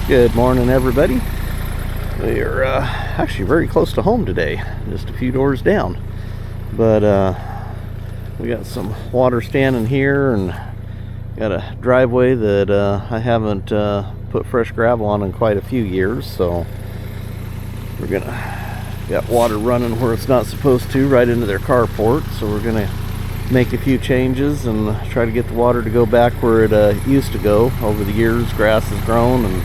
Good morning, everybody. We are actually very close to home today, just a few doors down. But we got some water standing here and got a driveway that I haven't put fresh gravel on in quite a few years, so we're got water running where it's not supposed to, right into their carport. So we're gonna make a few changes and try to get the water to go back where it used to go. Over the years, grass has grown and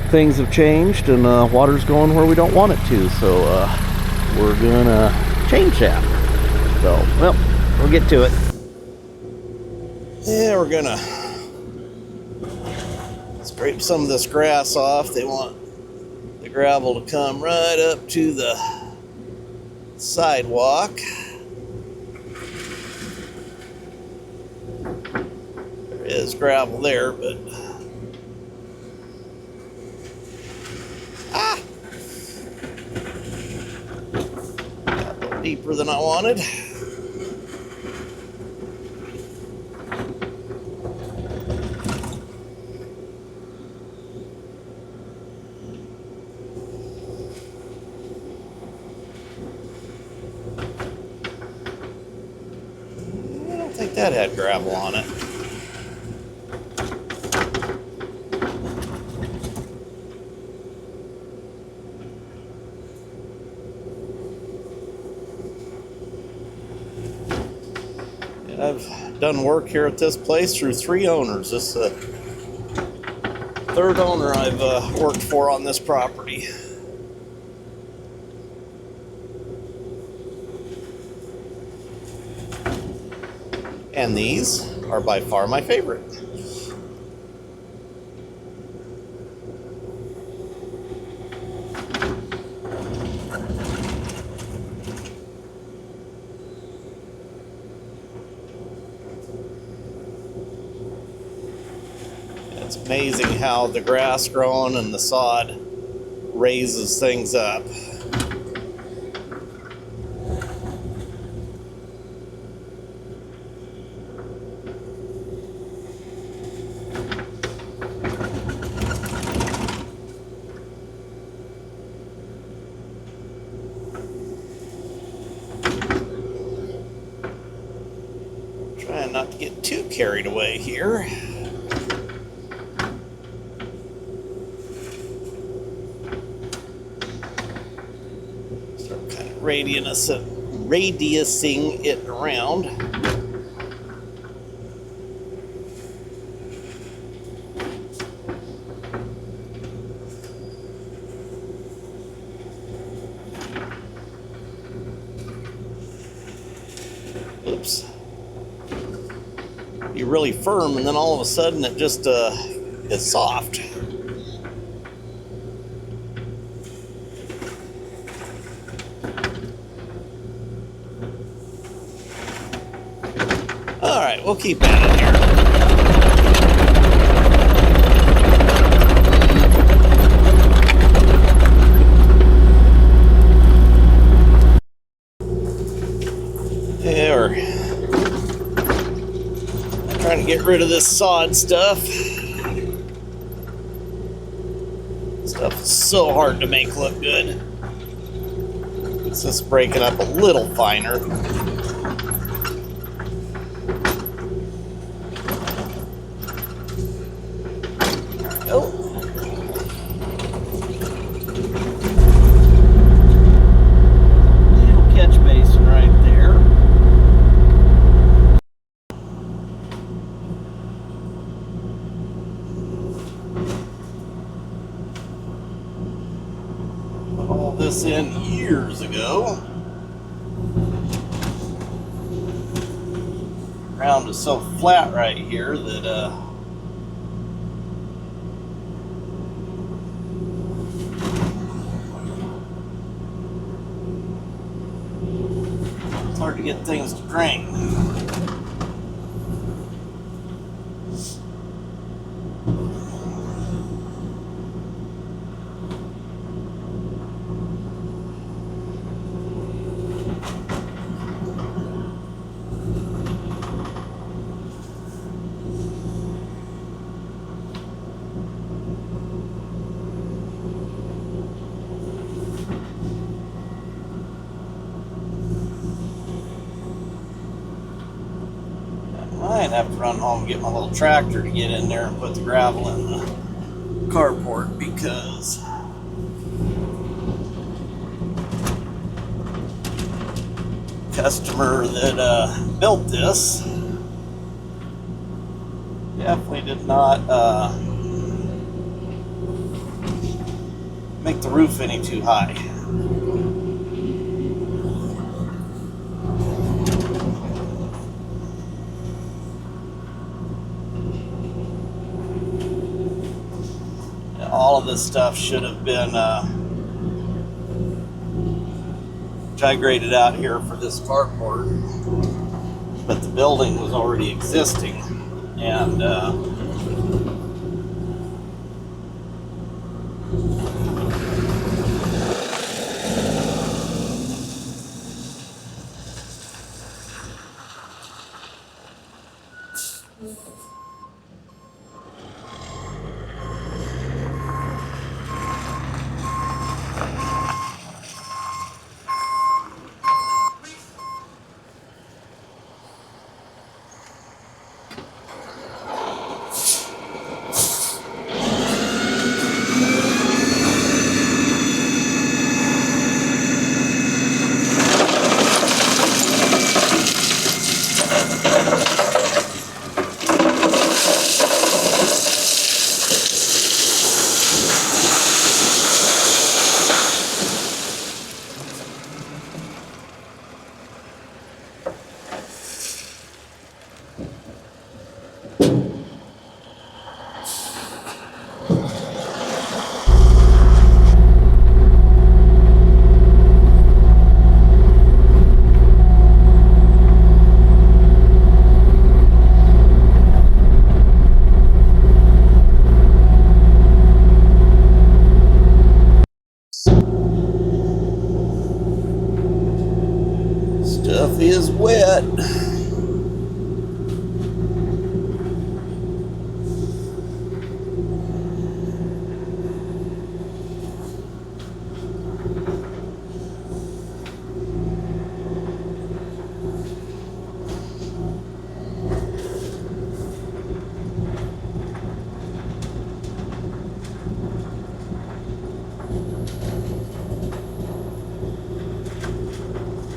things have changed, and water's going where we don't want it to, so we're gonna change that. So, well, we'll get to it. Yeah, we're gonna scrape some of this grass off. They want the gravel to come right up to the sidewalk. There is gravel there, but got a little deeper than I wanted. I don't think that had gravel on it. I've done work here at this place through 3 owners. This is the 3rd owner I've worked for on this property. And these are by far my favorite. It's amazing how the grass growing and the sod raises things up. Trying not to get too carried away here. Radiusing it around. Oops. Be really firm, and then all of a sudden it just is soft. All right, we'll keep at it here. Yeah, we're trying to get rid of this sod stuff. Stuff is so hard to make look good. It's just breaking up a little finer. This in years ago. Ground is so flat right here that it's hard to get things to drain. might have to run home and get my little tractor to get in there and put the gravel in the carport, because customer that built this definitely did not make the roof any too high. All of this stuff should have been I graded out here for this carport, but the building was already existing, and stuff is wet.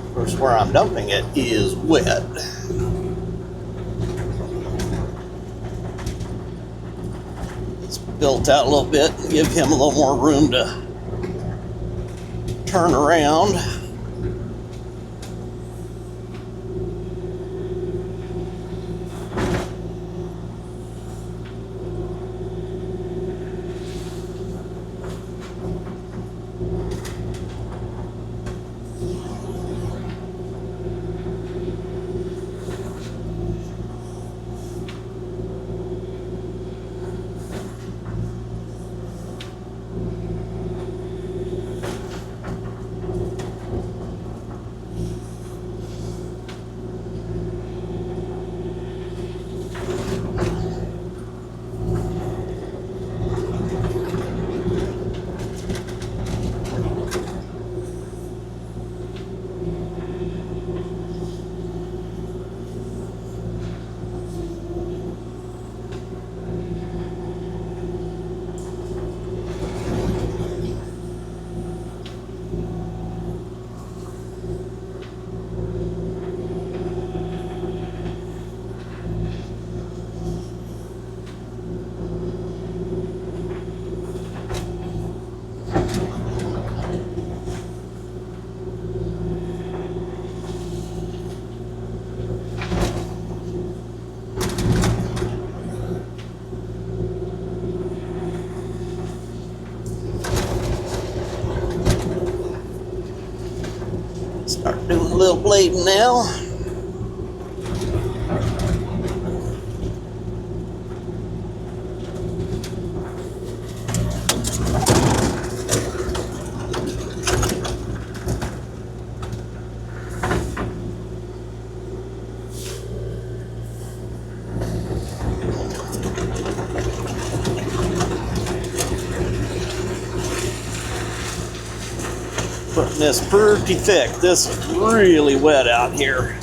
Of course, where I'm dumping it is wet. It's built out a little bit and give him a little more room to turn around. Start doing a little blading now. Putting this pretty thick. This is really wet out here.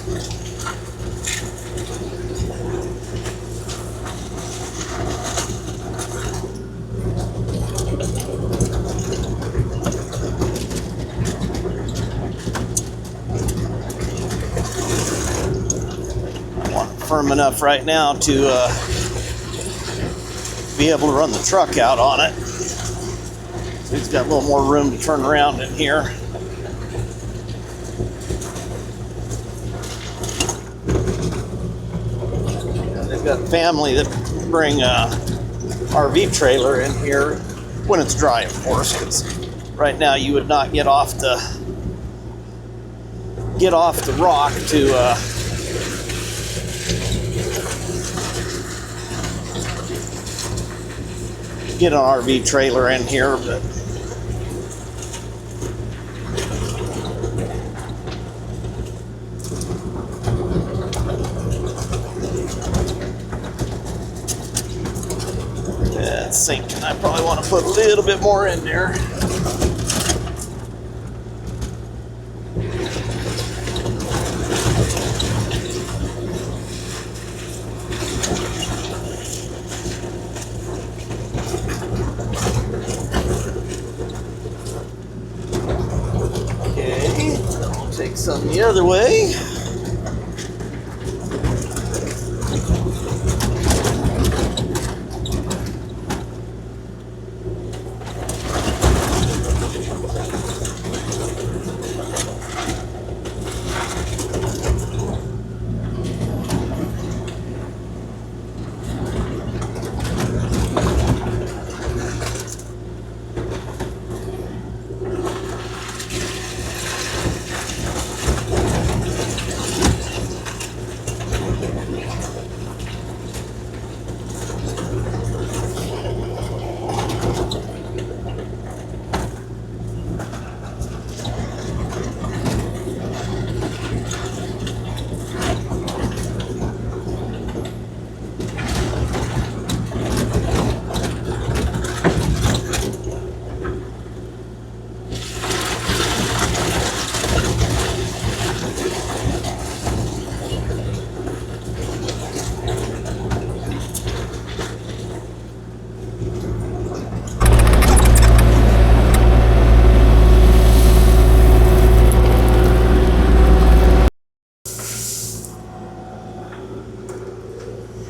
firm enough right now to be able to run the truck out on it. So he's got a little more room to turn around in here. And they've got family that bring a RV trailer in here when it's dry, of course, because right now you would not get off the rock to get an RV trailer in here, but it's sinking. I probably want to put a little bit more in there. Some the other way.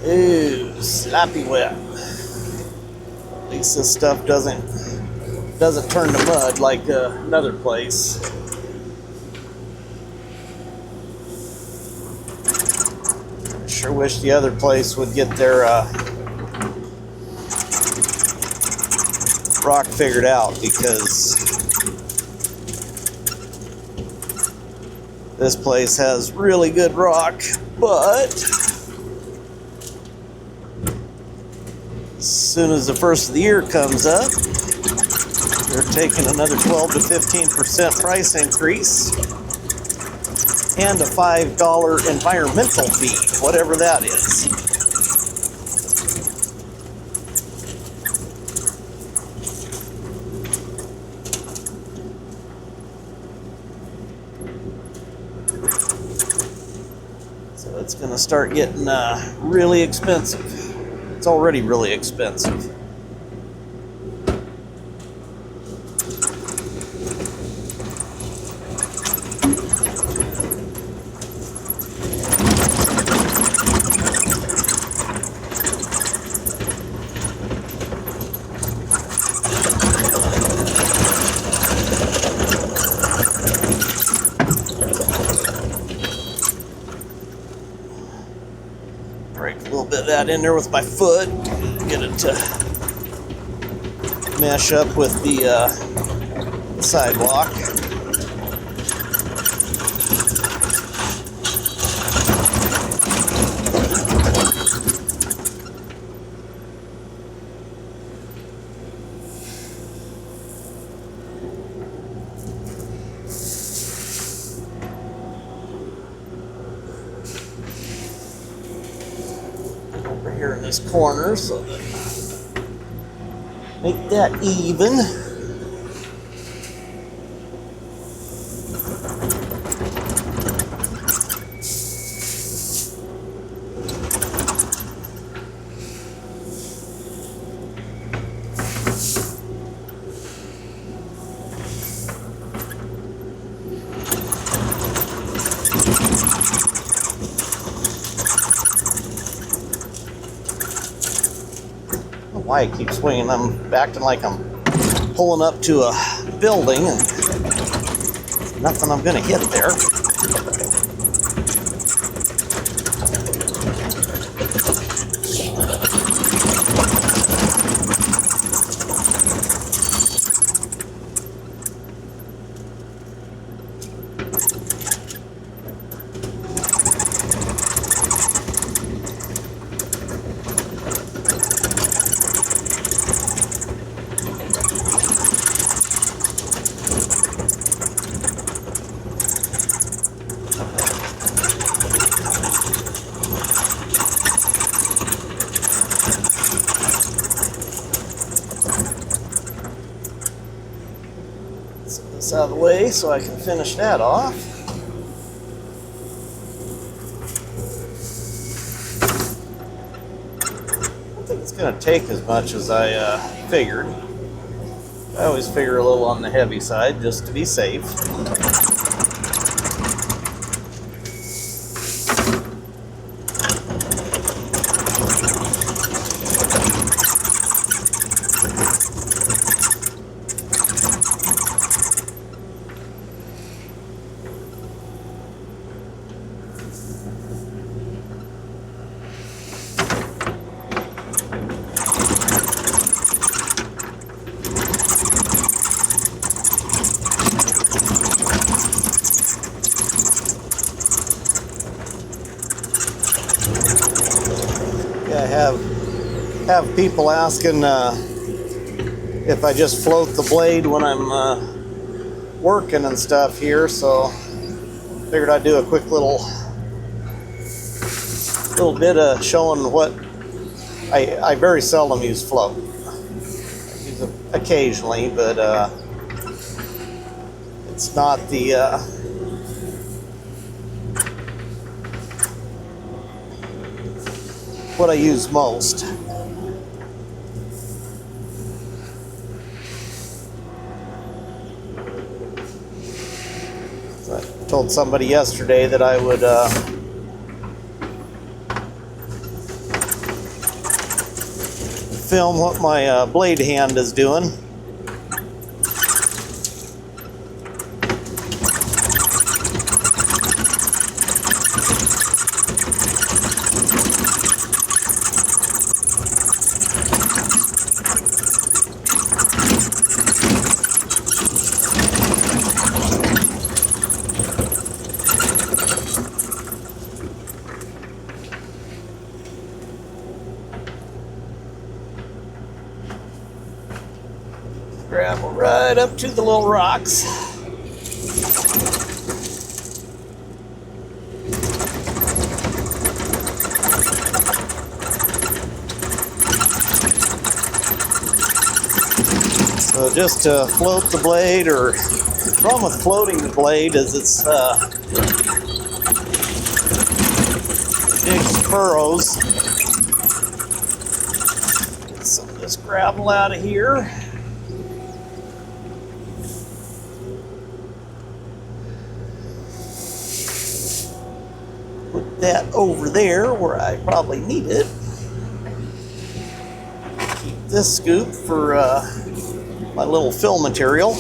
Ooh, sloppy wet. At least this stuff doesn't turn to mud like another place. Sure wish the other place would get their rock figured out, because this place has really good rock, but as soon as the first of the year comes up, they're taking another 12 to 15% price increase and a $5 environmental fee, whatever that is. So it's going to start getting really expensive. It's already really expensive. Break a little bit of that in there with my foot, get it to mesh up with the sidewalk. Over here in this corner, so that make that even. why I keep swinging. I'm acting like I'm pulling up to a building and nothing I'm gonna hit there. Set this out of the way so I can finish that off. I don't think it's going to take as much as I figured. I always figure a little on the heavy side just to be safe. Have people asking if I just float the blade when I'm working and stuff here, so figured I'd do a quick little bit of showing what I very seldom use float. I use it occasionally, but it's not the what I use most. So I told somebody yesterday that I would film what my blade hand is doing. Gravel right up to the little rocks. So just to float the blade, or the problem with floating the blade is it's digs furrows. Get some of this gravel out of here. Put that over there where I probably need it. Keep this scoop for my little fill material.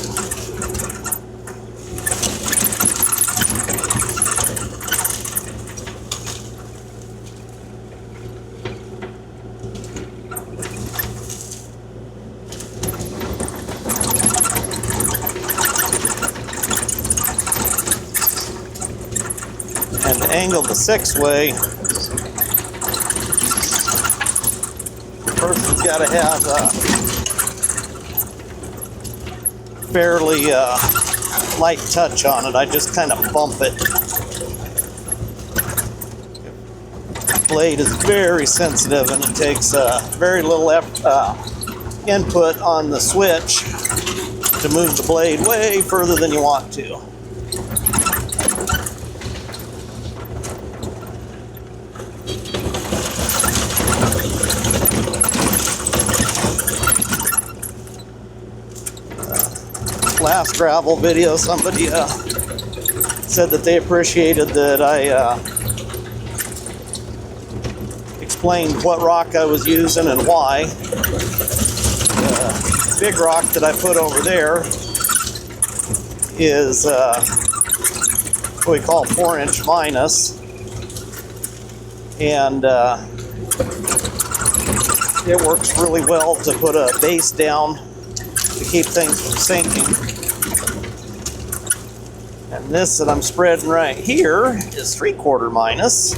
And to angle the 6-way, the person's got to have fairly light touch on it. I just kind of bump it. The blade is very sensitive, and it takes very little input on the switch to move the blade way further than you want to. Last gravel video, somebody said that they appreciated that I explained what rock I was using and why. The big rock that I put over there is what we call 4-inch minus, and it works really well to put a base down to keep things from sinking. And this that I'm spreading right here is 3/4 minus,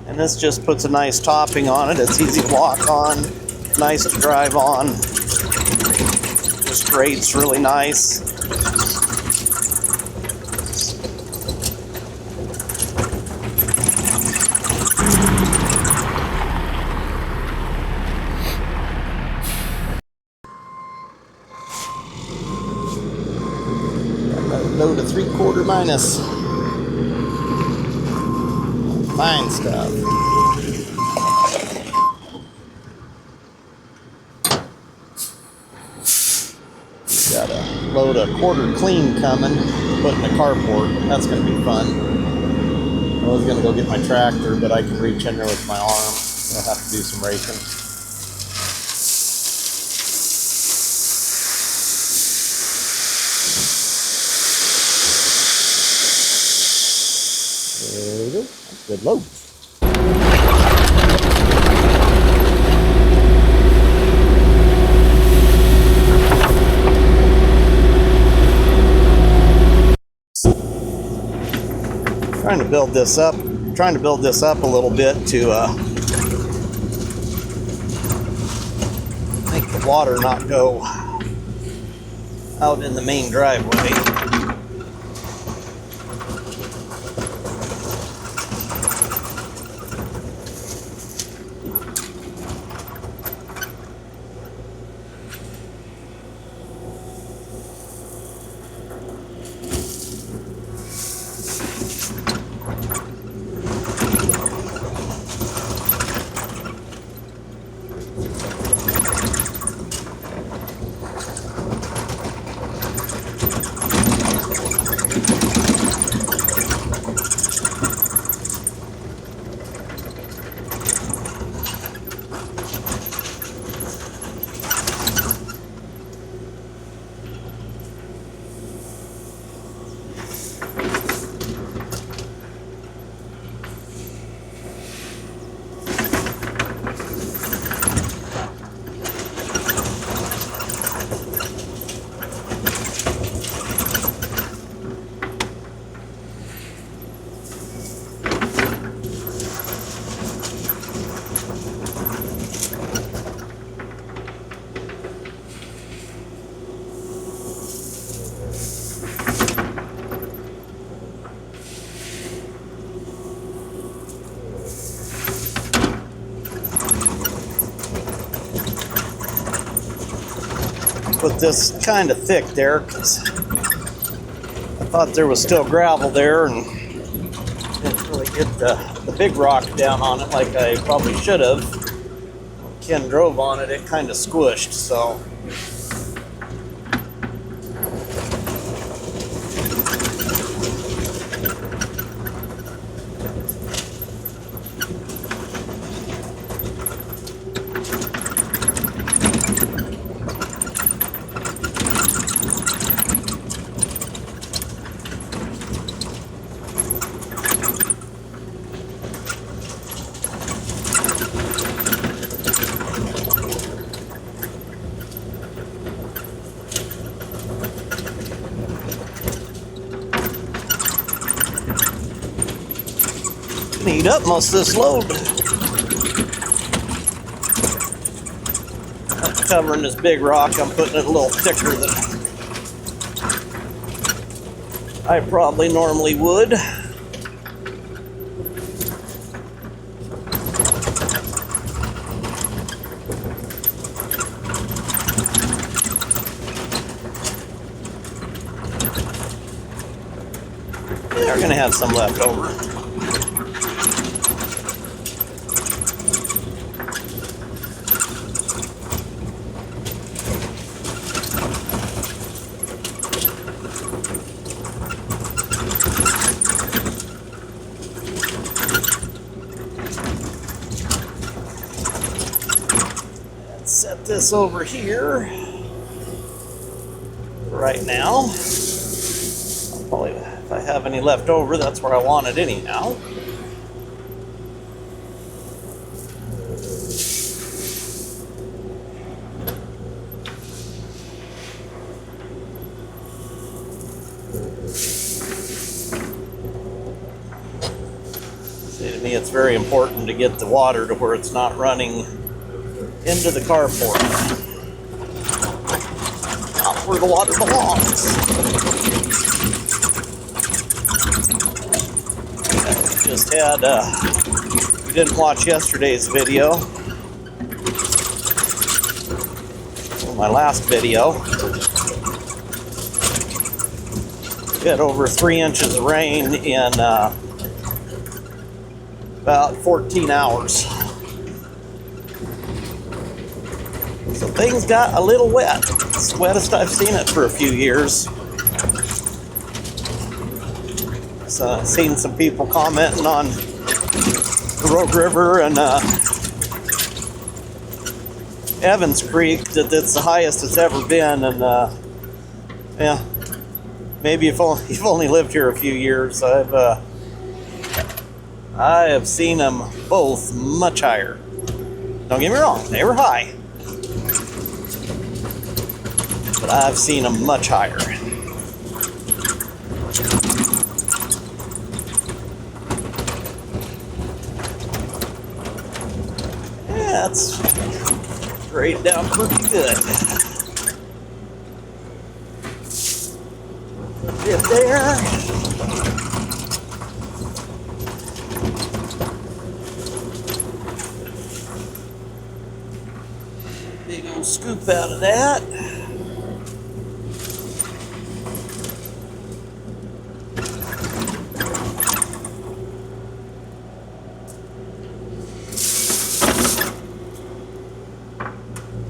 and this just puts a nice topping on it. It's easy to walk on, nice to drive on, just grades really nice. Load of 3/4 minus. Fine stuff. Got a load of quarter clean coming, put in the carport. That's going to be fun. I was going to go get my tractor, but I can reach in there with my arm. So I'll have to do some raking. There we go. That's a good load. Trying to build this up a little bit to make the water not go out in the main driveway. Put this kind of thick there because I thought there was still gravel there and didn't really get the big rock down on it like I probably should have. When Ken drove on it, it kind of squished, so. Eat up most of this load. I'm covering this big rock, I'm putting it a little thicker than I probably normally would. They're gonna have some left over. put this over here right now. Probably, if I have any left over, that's where I want it anyhow. See, to me it's very important to get the water to where it's not running into the carport. Not where the water belongs. Just had, we didn't watch yesterday's video, or my last video. We had over 3 inches of rain in about 14 hours. So things got a little wet. It's the wettest I've seen it for a few years. So I've seen some people commenting on the Rogue River and Evans Creek that it's the highest it's ever been, and yeah, maybe you've only lived here a few years. I have seen them both much higher. Don't get me wrong, they were high, but I've seen them much higher. Yeah, it's straight down pretty good. Get there. Big old scoop out of that.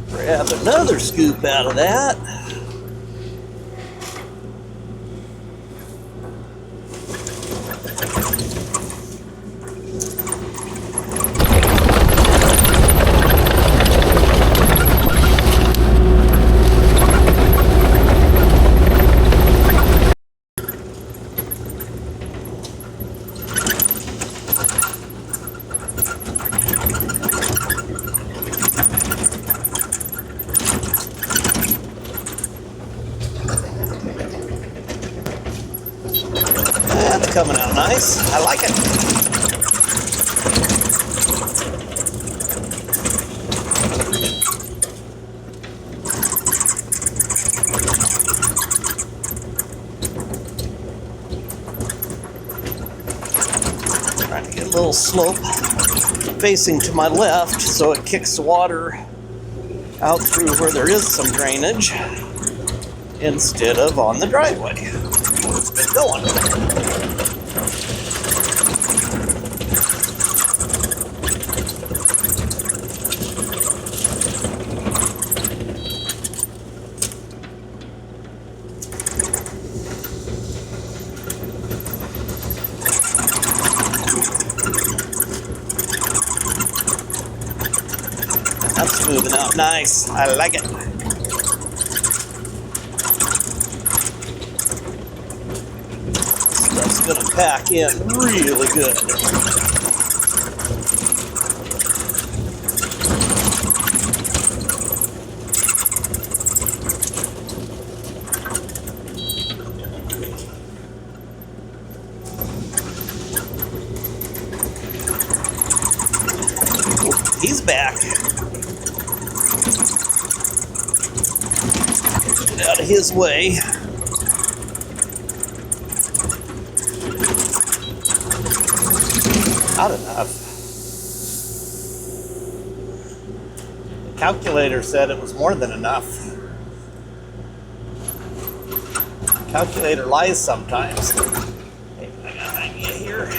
Grab another scoop out of that. That's coming out nice. I like it. Trying to get a little slope facing to my left so it kicks the water out through where there is some drainage instead of on the driveway. It's been going. That's smoothing out nice. I like it. Stuff's gonna pack in really good. He's back. Get out of his way. Not enough. The calculator said it was more than enough. The calculator lies sometimes. Hey, I got an idea here.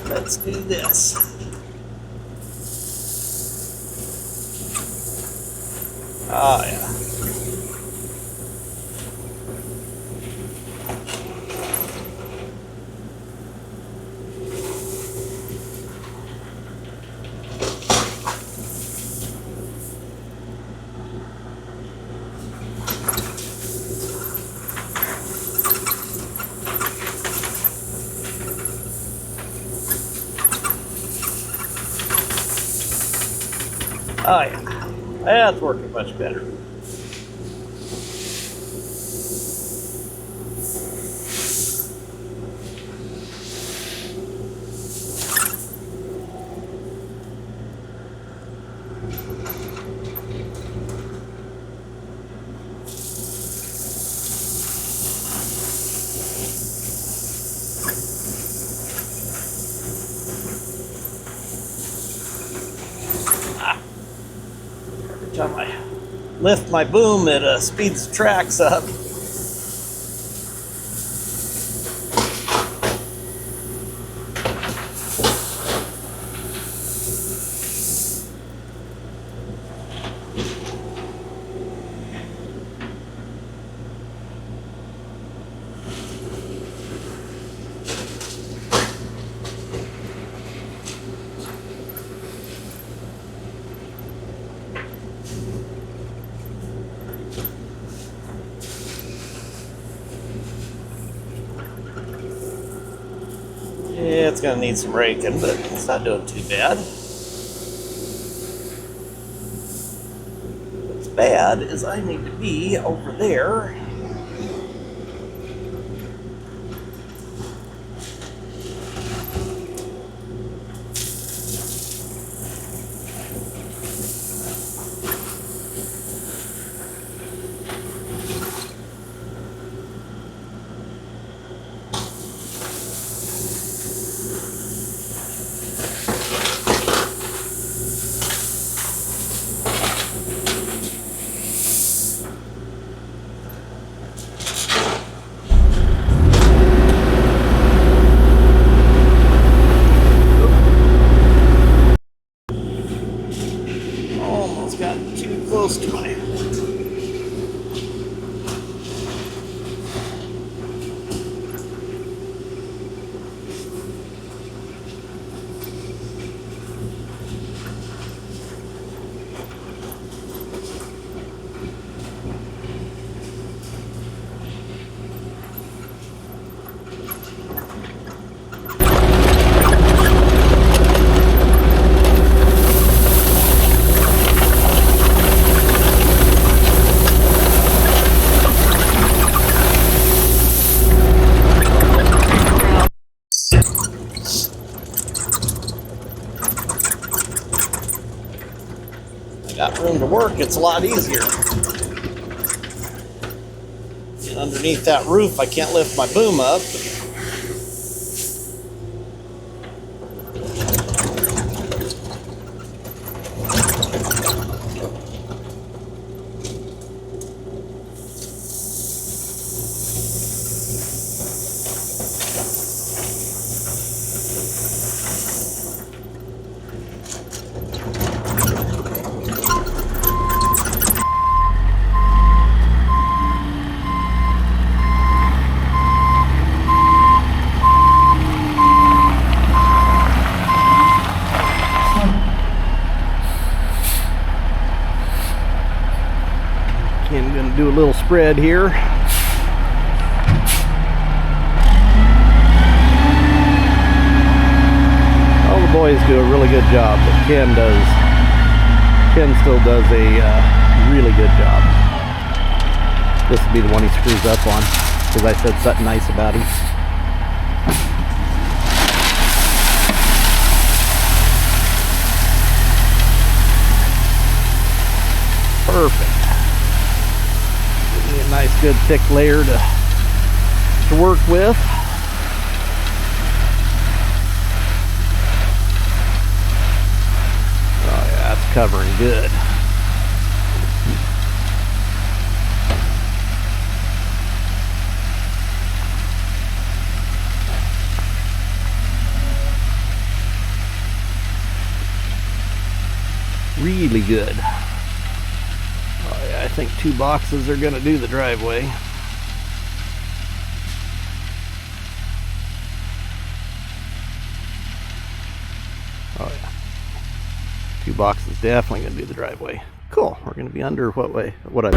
Let's do this. Oh, yeah. Oh yeah, that's working much better. Every time I lift my boom, it speeds the tracks up. Yeah, it's gonna need some raking, but it's not doing too bad. What's bad is I need to be over there. Got too close to my got room to work, it's a lot easier. And underneath that roof, I can't lift my boom up. I'm going to do a little spread here. All the boys do a really good job, but Ken still does a really good job. This will be the one he screws up on, because I said something nice about him. Perfect. Give me a nice good thick layer to work with. Oh yeah, that's covering good. Really good. Oh yeah, I think 2 boxes are gonna do the driveway. Oh yeah, 2 boxes definitely gonna do the driveway. Cool. We're gonna be under what I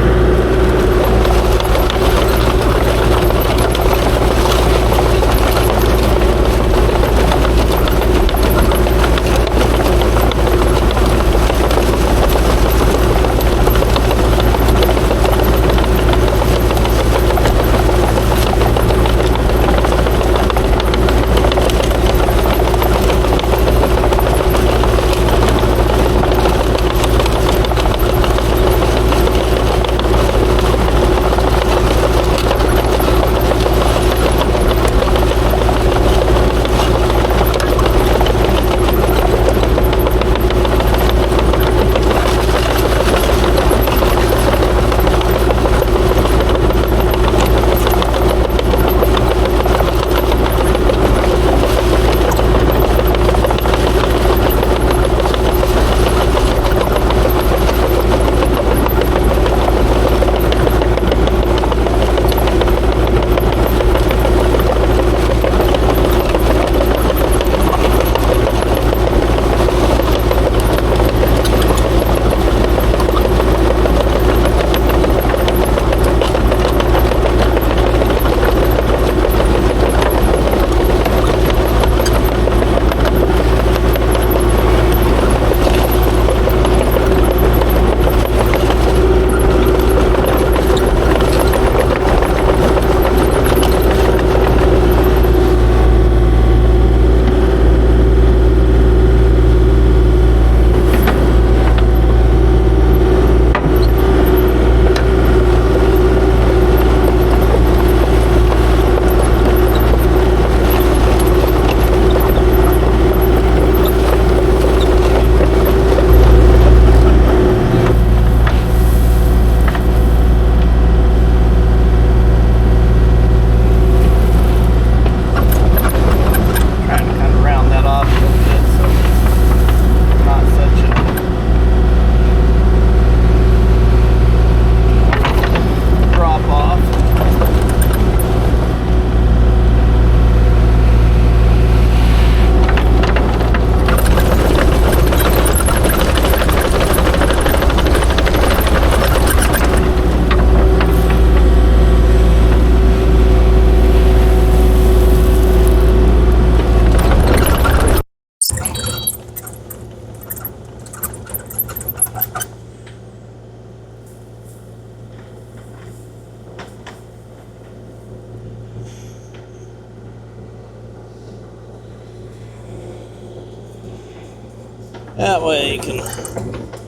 That way he can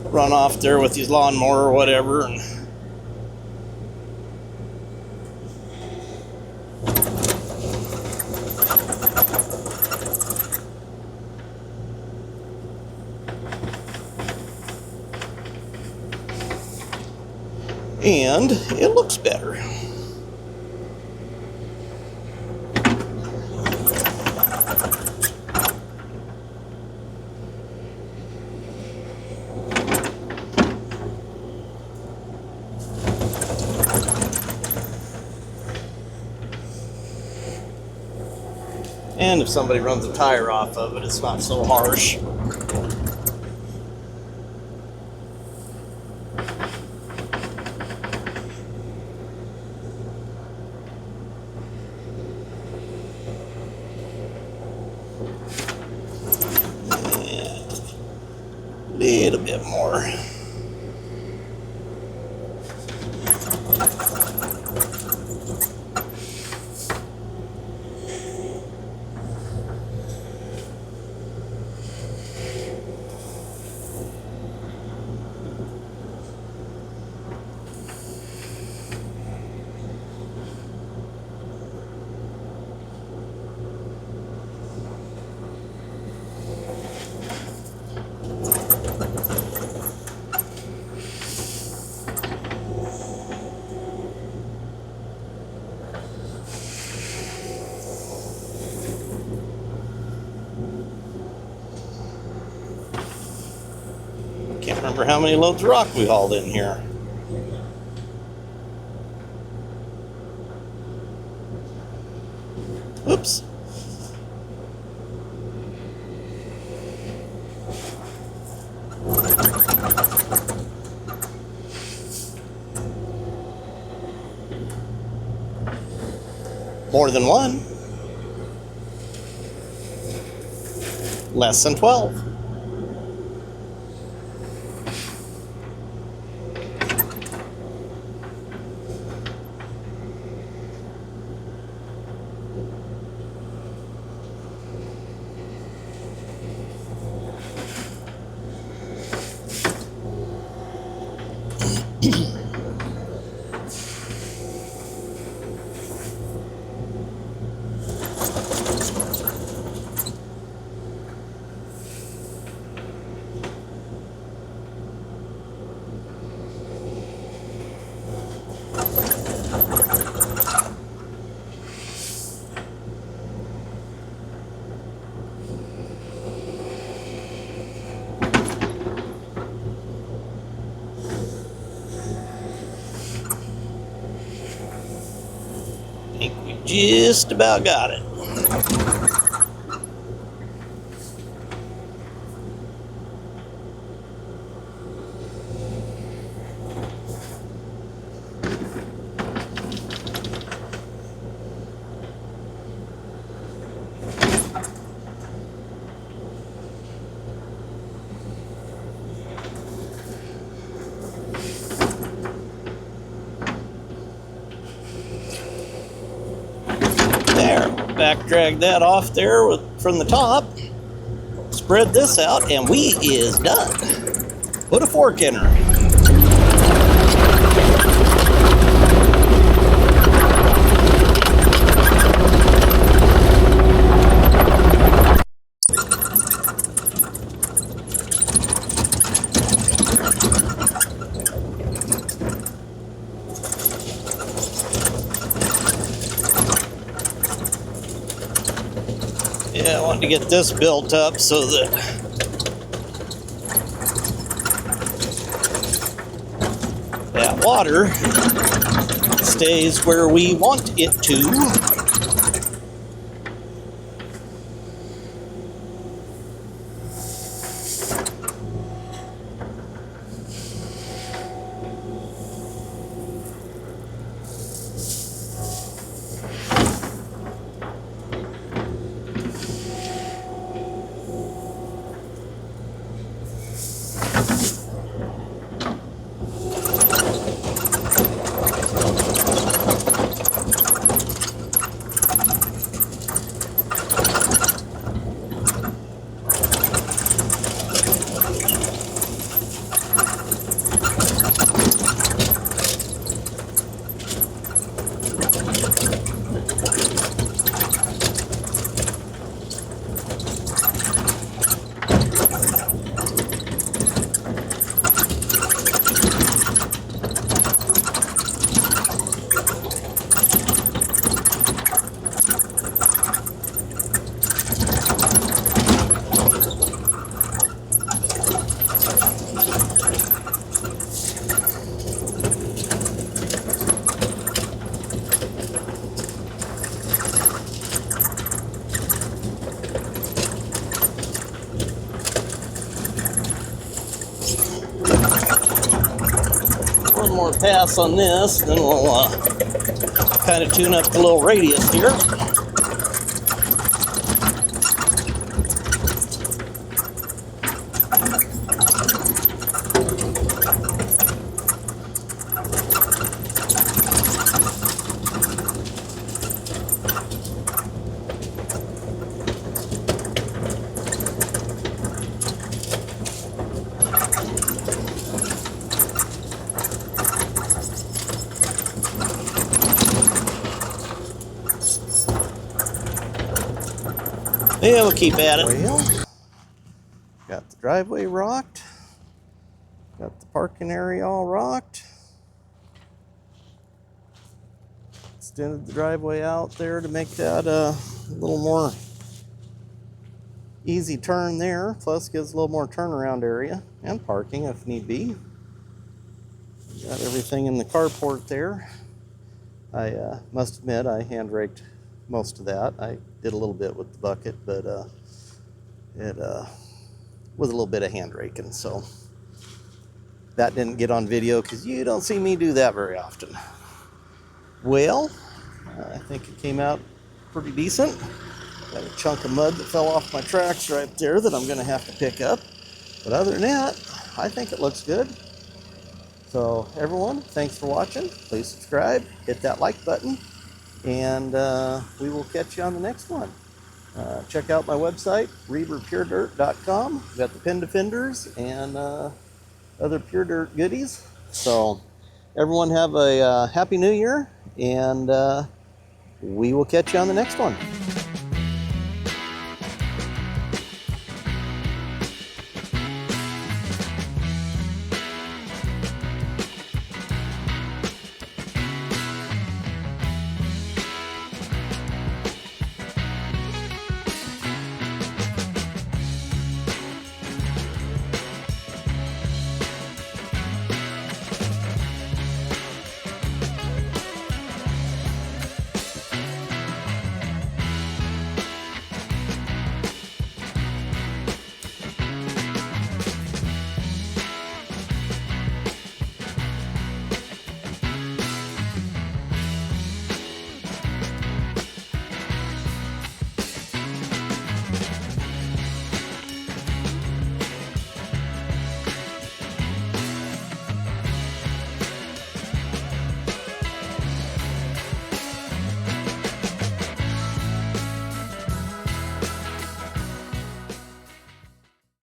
run off there with his lawnmower or whatever. And it looks better. And if somebody runs a tire off of it, it's not so harsh. A little bit more. Can't remember how many loads of rock we hauled in here. Oops. More than one. Less than 12. I think we just about got it. Back drag that off there from the top, spread this out, and we is done. Put a fork in her. Yeah, I wanted to get this built up so that that water stays where we want it to. more pass on this, then we'll kind of tune up the little radius here. Yeah, we'll keep at it. Well, got the driveway rocked. Got the parking area all rocked. Extended the driveway out there to make that a little more easy turn there. Plus gives a little more turnaround area and parking if need be. Got everything in the carport there. I must admit I hand raked most of that. I did a little bit with the bucket, but it was a little bit of hand raking, so that didn't get on video because you don't see me do that very often. Well, I think it came out pretty decent. Got a chunk of mud that fell off my tracks right there that I'm going to have to pick up. But other than that, I think it looks good. So everyone, thanks for watching. Please subscribe, hit that like button, and we will catch you on the next one. Check out my website, reberpuredirt.com. We've got the pin defenders and other Pure Dirt goodies. So everyone have a happy new year, and we will catch you on the next one.